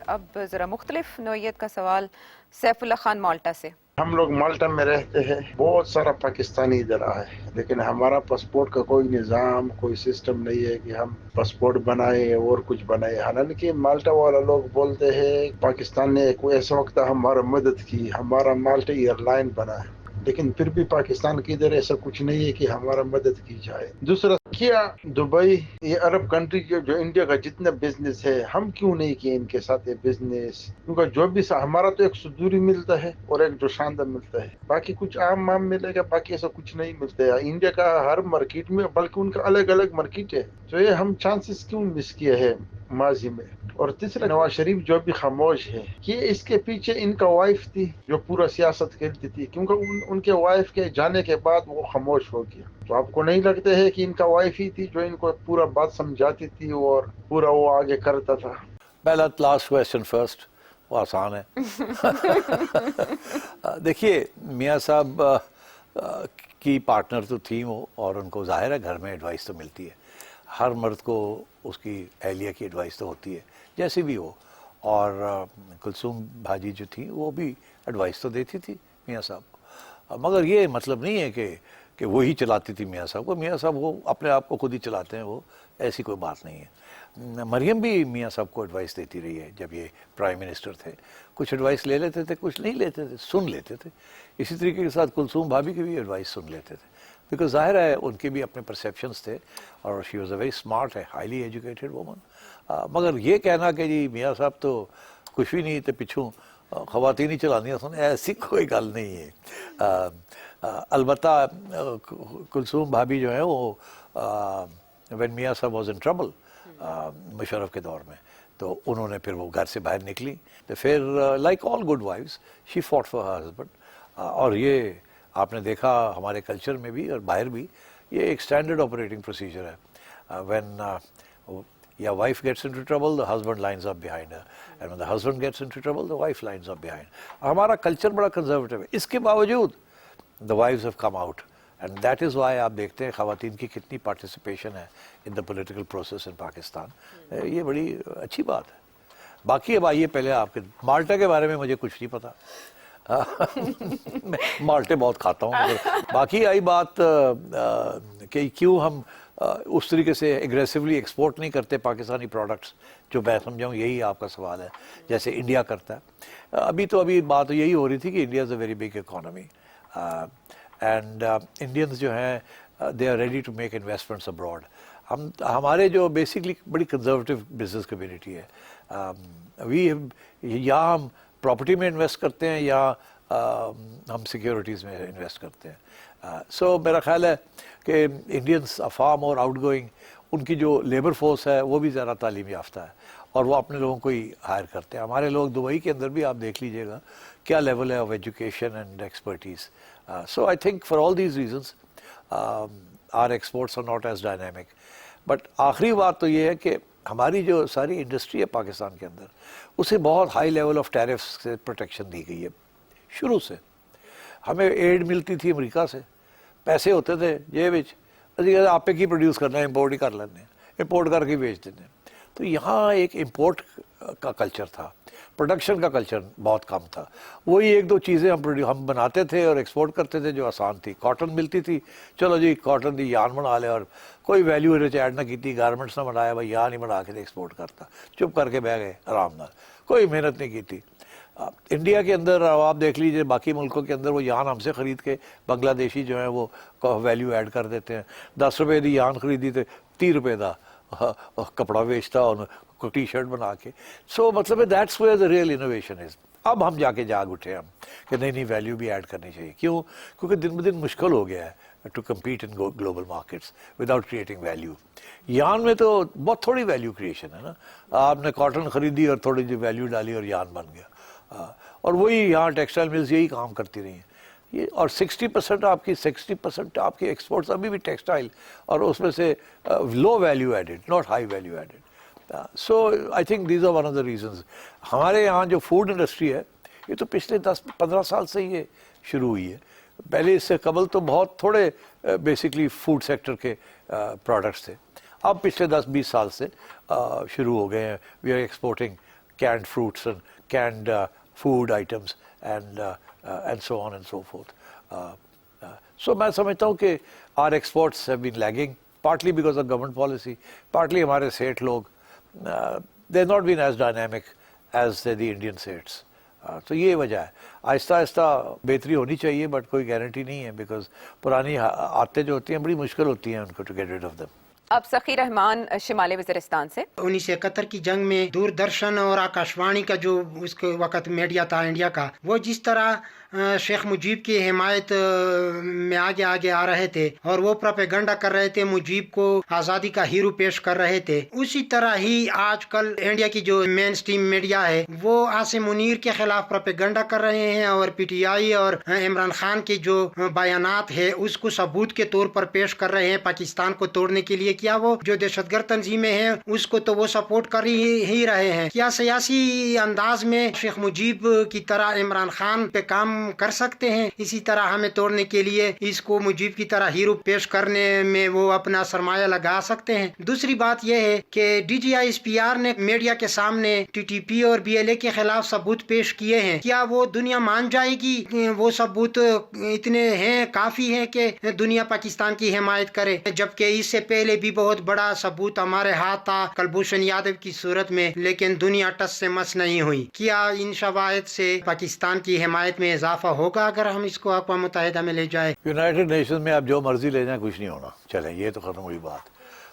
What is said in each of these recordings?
اب ذرا مختلف نوعیت کا سوال سیف اللہ خان مالٹا سے. ہم لوگ مالٹا میں رہتے ہیں، بہت سارا پاکستانی ادھر آئے، لیکن ہمارا پاسپورٹ کا کوئی نظام، کوئی سسٹم نہیں ہے کہ ہم پاسپورٹ بنائے اور کچھ بنائے. حالانکہ مالٹا والا لوگ بولتے ہیں پاکستان نے ایک ایسا وقت ہمارا مدد کی، ہمارا مالٹا ایئر لائن بنا ہے، لیکن پھر بھی پاکستان کی ادھر ایسا کچھ نہیں ہے کہ ہمارا مدد کی جائے. دوسرا کیا دبئی، یہ عرب کنٹری جو انڈیا کا جتنا بزنس ہے، ہم کیوں نہیں کیے ان کے ساتھ یہ بزنس؟ کیونکہ جو بھی ہمارا تو ایک صدوری ملتا ہے اور ایک جو شاندار ملتا ہے، باقی کچھ عام ملے گا، باقی ایسا کچھ نہیں ملتا ہے انڈیا کا ہر مارکیٹ میں، بلکہ ان کا الگ الگ مارکیٹ ہے. تو یہ ہم چانسز کیوں مس کیے ہیں ماضی میں؟ اور تیسرا، نواز شریف جو بھی خاموش ہے، یہ اس کے پیچھے ان کا وائف تھی جو پورا سیاست کھیلتی تھی، کیونکہ ان کے وائف کے جانے کے بعد وہ خاموش ہو گیا. تو آپ کو نہیں لگتا ہے کہ ان کا وائف ہی تھی جو ان کو پورا بات سمجھاتی تھی اور پورا وہ آگے کرتا تھا؟ پہلا لاسٹ کویسچن فرسٹ، وہ آسان ہے. دیکھیے میاں صاحب کی پارٹنر تو تھیں وہ، اور ان کو ظاہر ہے گھر میں ایڈوائس تو ملتی ہے. ہر مرد کو اس کی اہلیہ کی ایڈوائس تو ہوتی ہے جیسی بھی ہو، اور کلثوم بھاجی جو تھیں وہ بھی ایڈوائس تو دیتی تھی میاں صاحب کو. مگر یہ مطلب نہیں ہے کہ وہی چلاتی تھی میاں صاحب کو. میاں صاحب وہ اپنے آپ کو خود ہی چلاتے ہیں، وہ ایسی کوئی بات نہیں ہے. مریم بھی میاں صاحب کو ایڈوائس دیتی رہی ہے جب یہ پرائم منسٹر تھے. کچھ ایڈوائس لے لیتے تھے، کچھ نہیں لیتے تھے، سن لیتے تھے. اسی طریقے کے ساتھ کلثوم بھابھی کی بھی ایڈوائس سن لیتے تھے، بیکاز ظاہر ہے ان کے بھی اپنے پرسیپشنس تھے، اور she was a very smart ہے، ہائیلی ایجوکیٹڈ وومن. مگر یہ کہنا کہ جی میاں صاحب تو کچھ بھی نہیں تھے، پچھوں خواتین ہی چلانیاں سن، ایسی کوئی گل نہیں ہے. البتہ کلثوم بھابھی جو ہیں وہ وین میاں صاحب واز ان ٹربل مشرف کے دور میں، تو انہوں نے پھر وہ گھر سے باہر نکلی، تو پھر like all good wives she fought for her husband. اور یہ آپ نے دیکھا ہمارے کلچر میں بھی اور باہر بھی، یہ ایک اسٹینڈرڈ آپریٹنگ پروسیجر ہے. وین یا wife gets into trouble, the husband lines up behind her, and when the husband gets into trouble, the wife lines up behind. ہمارا کلچر بڑا کنزرویٹو ہے، اس کے باوجود the wives have come out, and that is why آپ دیکھتے ہیں خواتین کی کتنی پارٹیسپیشن ہے in the political process in Pakistan. یہ بڑی اچھی بات ہے. باقی اب آئیے، پہلے آپ کے مالٹا کے بارے میں مجھے کچھ نہیں پتا، میں مالٹے بہت کھاتا ہوں. مگر باقی آئی بات کہ کیوں ہم اس طریقے سے ایگریسولی ایکسپورٹ نہیں کرتے پاکستانی پروڈکٹس، جو میں سمجھاؤں یہی آپ کا سوال ہے، جیسے انڈیا کرتا ہے. ابھی بات یہی ہو رہی تھی کہ India is a very big economy, and Indians جو ہیں they are ready to make investments abroad. ہمارے جو بیسکلی بڑی کنزرویٹو بزنس کمیونٹی ہے، یا ہم پراپرٹی میں انویسٹ کرتے ہیں یا ہم سیکیورٹیز میں انویسٹ کرتے ہیں. سو میرا خیال ہے کہ انڈینس فار مور آؤٹ گوئنگ، ان کی جو لیبر فورس ہے وہ بھی زیادہ تعلیم یافتہ ہے، اور وہ اپنے لوگوں کو ہی ہائر کرتے ہیں. ہمارے لوگ دبئی کے اندر بھی آپ دیکھ لیجئے گا کیا لیول ہے of education and expertise. So I think for all these reasons are exports are not as dynamic. But آخری بات تو یہ ہے کہ ہماری جو ساری انڈسٹری ہے پاکستان کے اندر، اسے بہت ہائی لیول آف ٹیرفس سے پروٹیکشن دی گئی ہے. شروع سے ہمیں ایڈ ملتی تھی امریکہ سے، پیسے ہوتے تھے جیب وچ، آپ پہ کی پروڈیوس کرنا ہے، امپورٹ ہی کر لینے ہیں، امپورٹ کر کے بیچ دیتے ہیں. تو یہاں ایک امپورٹ کا کلچر تھا، پروڈکشن کا کلچر بہت کم تھا. وہی ایک دو چیزیں ہم بناتے تھے اور ایکسپورٹ کرتے تھے جو آسان تھی. کاٹن ملتی تھی، چلو جی کاٹن دی یان بنا لے، اور کوئی ویلیو ایڈ نہ کی، گارمنٹس نہ بنایا، بھائی یان ہی بنا کے ایکسپورٹ کرتا، چپ کر کے بہ گئے آرام نال، کوئی محنت نہیں کی تھی. انڈیا کے اندر آپ دیکھ لیجیے، باقی ملکوں کے اندر وہ یان ہم سے خرید کے بنگلہ دیشی جو ہیں وہ ویلیو ایڈ کر دیتے ہیں. 10 روپے دی یان خریدی تو 30 روپے دا کپڑا بیچتا اور ٹی شرٹ بنا کے. سو مطلب that's where the real innovation is. اب ہم جا کے جاگ اٹھے ہم کہ نہیں ویلیو بھی ایڈ کرنی چاہیے. کیوں؟ کیونکہ دن بدن مشکل ہو گیا ہے to compete in global markets without creating value. یان میں تو بہت تھوڑی ویلیو کریشن ہے نا، آپ نے کاٹن خریدی اور تھوڑی سی ویلیو ڈالی اور یان بن گیا. اور وہی یہاں ٹیکسٹائل ملز یہی کام کرتی رہی ہیں یہ. اور 60% آپ کی ایکسپورٹس ابھی بھی ٹیکسٹائل، اور اس میں سے low value added, not high value added. So I think these are one of the reasons. ہمارے یہاں جو فوڈ انڈسٹری ہے یہ تو پچھلے 10-15 سال سے یہ شروع ہوئی ہے. پہلے اس سے قبل تو بہت تھوڑے بیسکلی فوڈ سیکٹر کے پروڈکٹس تھے. اب پچھلے 10-20 سال سے شروع ہو گئے ہیں. We are exporting canned fruits and canned food items and so on and so forth. So میں سمجھتا ہوں کہ our exports have been lagging, partly because of government policy, partly ہمارے سیٹ لوگ they have not been as dynamic as the Indian states. تو یہ وجہ ہے. آہستہ آہستہ بہتری ہونی چاہیے بٹ کوئی گارنٹی نہیں ہے بیکاز پرانی عادتیں جو ہوتی ہیں بڑی مشکل ہوتی ہیں ان کو to get rid of them. اب سخی رحمان شمالی وزیرستان سے. 1971 کی جنگ میں دوردرشن اور آکاشوانی کا جو اس کے وقت میڈیا تھا انڈیا کا، وہ جس طرح شیخ مجیب کی حمایت میں آگے آ رہے تھے اور وہ پروپیگنڈا کر رہے تھے، مجیب کو آزادی کا ہیرو پیش کر رہے تھے، اسی طرح ہی آج کل انڈیا کی جو مین سٹریم میڈیا ہے وہ عاصم منیر کے خلاف پروپیگنڈا کر رہے ہیں اور پی ٹی آئی اور عمران خان کے جو بیانات ہے اس کو ثبوت کے طور پر پیش کر رہے ہیں پاکستان کو توڑنے کے لیے. کیا وہ جو دہشت گرد تنظیمیں ہیں اس کو تو وہ سپورٹ کر ہی رہے ہیں؟ کیا سیاسی انداز میں شیخ مجیب کی طرح عمران خان پہ کام کر سکتے ہیں؟ اسی طرح ہمیں توڑنے کے لیے اس کو مجیب کی طرح ہیرو پیش کرنے میں وہ اپنا سرمایہ لگا سکتے ہیں. دوسری بات یہ ہے کہ D G I S P R نے میڈیا کے سامنے ٹی ٹی پی اور بی ایل اے کے خلاف ثبوت پیش کیے ہیں. کیا وہ دنیا مان جائے گی؟ وہ ثبوت اتنے ہیں، کافی ہیں کہ دنیا پاکستان کی حمایت کرے؟ جبکہ اس سے پہلے بھی بہت بڑا ثبوت ہمارے ہاتھ تھا کلبھوشن یادو کی صورت میں، لیکن دنیا ٹس سے مس نہیں ہوئی. کیا ان شواہد سے پاکستان کی حمایت میں اضافہ ہوگا اگر ہم اس کو اقوام متحدہ میں لے جائیں؟ یونائٹڈ نیشن میں آپ جو مرضی لے جائیں کچھ نہیں ہونا. چلیں یہ تو ختم ہوئی بات.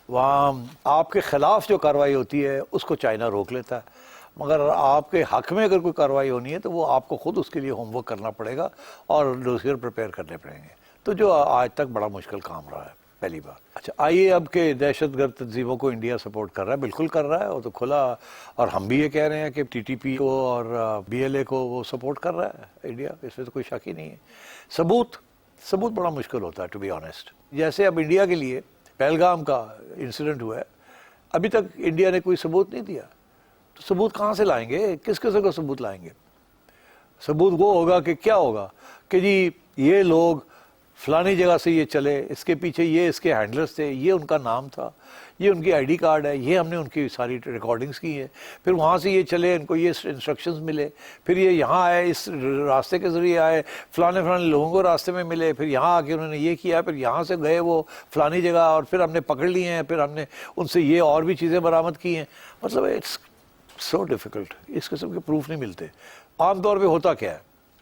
وہاں آپ کے خلاف جو کارروائی ہوتی ہے اس کو چائنا روک لیتا ہے، مگر آپ کے حق میں اگر کوئی کارروائی ہونی ہے تو وہ آپ کو خود اس کے لیے ہوم ورک کرنا پڑے گا اور ڈوسیئر پریپیئر کرنے پڑیں گے. تو جو آج تک بڑا مشکل کام رہا ہے پہلی بار. اچھا آئیے اب کہ دہشت گرد تنظیموں کو انڈیا سپورٹ کر رہا ہے، بالکل کر رہا ہے، وہ تو کھلا، اور ہم بھی یہ کہہ رہے ہیں کہ ٹی ٹی پی کو اور بی ایل اے کو وہ سپورٹ کر رہا ہے انڈیا، اس میں تو کوئی شک ہی نہیں ہے. ثبوت بڑا مشکل ہوتا ہے ٹو بی آنیسٹ. جیسے اب انڈیا کے لیے پہلگام کا انسیڈنٹ ہوا ہے، ابھی تک انڈیا نے کوئی ثبوت نہیں دیا. تو ثبوت کہاں سے لائیں گے؟ کس قسم کا ثبوت لائیں گے؟ ثبوت وہ ہوگا کہ کیا ہوگا کہ جی یہ لوگ فلانی جگہ سے یہ چلے، اس کے پیچھے یہ اس کے ہینڈلرز تھے، یہ ان کا نام تھا، یہ ان کی آئی ڈی کارڈ ہے، یہ ہم نے ان کی ساری ریکارڈنگز کی ہیں، پھر وہاں سے یہ چلے، ان کو یہ انسٹرکشنز ملے، پھر یہ یہاں آئے، اس راستے کے ذریعے آئے، فلانے لوگوں کو راستے میں ملے، پھر یہاں آ کے انہوں نے یہ کیا، پھر یہاں سے گئے وہ فلانی جگہ اور پھر ہم نے پکڑ لیے ہیں، پھر ہم نے ان سے یہ اور بھی چیزیں برآمد کی ہیں. مطلب اٹس سو ڈیفیکلٹ. اس قسم کے پروف نہیں ملتے. عام طور پہ ہوتا کیا ہے؟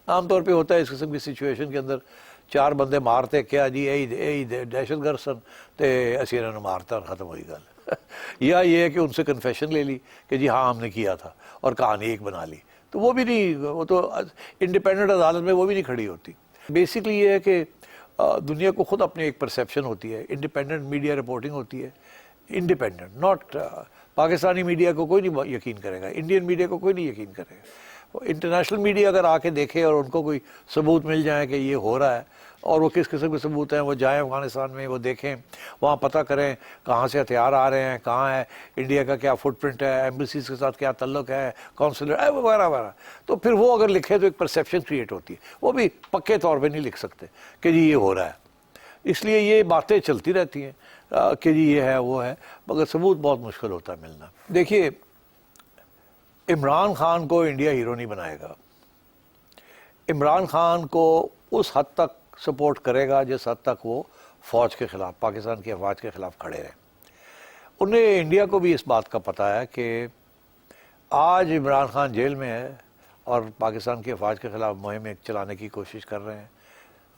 عام طور پہ ہوتا ہے اس قسم کی سچویشن کے اندر چار بندے مارتے، کیا جی اے دہشت گرد سن تے اسی انہوں نے مارتا اور ختم ہوئی گل. یا یہ ہے کہ ان سے کنفیشن لے لی کہ جی ہاں ہم نے کیا تھا اور کہانی ایک بنا لی. تو وہ بھی نہیں، وہ تو انڈیپینڈنٹ عدالت میں وہ بھی نہیں کھڑی ہوتی. بیسکلی یہ ہے کہ دنیا کو خود اپنی ایک پرسیپشن ہوتی ہے، انڈیپینڈنٹ میڈیا رپورٹنگ ہوتی ہے، انڈیپینڈنٹ، ناٹ پاکستانی میڈیا کو کوئی نہیں یقین کرے گا، انڈین میڈیا کو کوئی نہیں یقین کرے گا. انٹرنیشنل میڈیا اگر آ کے دیکھے اور ان کو کوئی ثبوت مل جائے کہ یہ ہو رہا ہے، اور وہ کس قسم کے ثبوت ہیں، وہ جائیں افغانستان میں، وہ دیکھیں، وہاں پتہ کریں کہاں سے ہتھیار آ رہے ہیں، کہاں ہے انڈیا کا کیا فٹ پرنٹ ہے، ایمبیسیز کے ساتھ کیا تعلق ہے، کونسلر وغیرہ وغیرہ. تو پھر وہ اگر لکھے تو ایک پرسیپشن کریٹ ہوتی ہے. وہ بھی پکے طور پہ نہیں لکھ سکتے کہ جی یہ ہو رہا ہے. اس لیے یہ باتیں چلتی رہتی ہیں کہ جی یہ ہے وہ ہے، مگر ثبوت بہت مشکل ہوتا ہے ملنا. دیکھیے عمران خان کو انڈیا ہیرو نہیں بنائے گا. عمران خان کو اس حد تک سپورٹ کرے گا جس حد تک وہ فوج کے خلاف، پاکستان کی افواج کے خلاف کھڑے رہیں. انہیں انڈیا کو بھی اس بات کا پتہ ہے کہ آج عمران خان جیل میں ہے اور پاکستان کی افواج کے خلاف مہم چلانے کی کوشش کر رہے ہیں،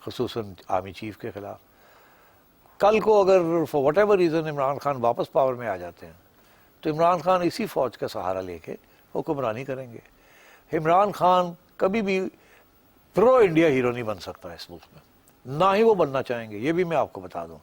خصوصاً آرمی چیف کے خلاف. کل کو اگر for what ever reason Imran Khan واپس پاور میں آ جاتے ہیں تو عمران خان اسی فوج کا سہارا لے کے حکمرانی کریں گے. عمران خان کبھی بھی پرو انڈیا ہیرو نہیں بن سکتا اس ملک میں، نہ ہی وہ بننا چاہیں گے، یہ بھی میں آپ کو بتا دوں.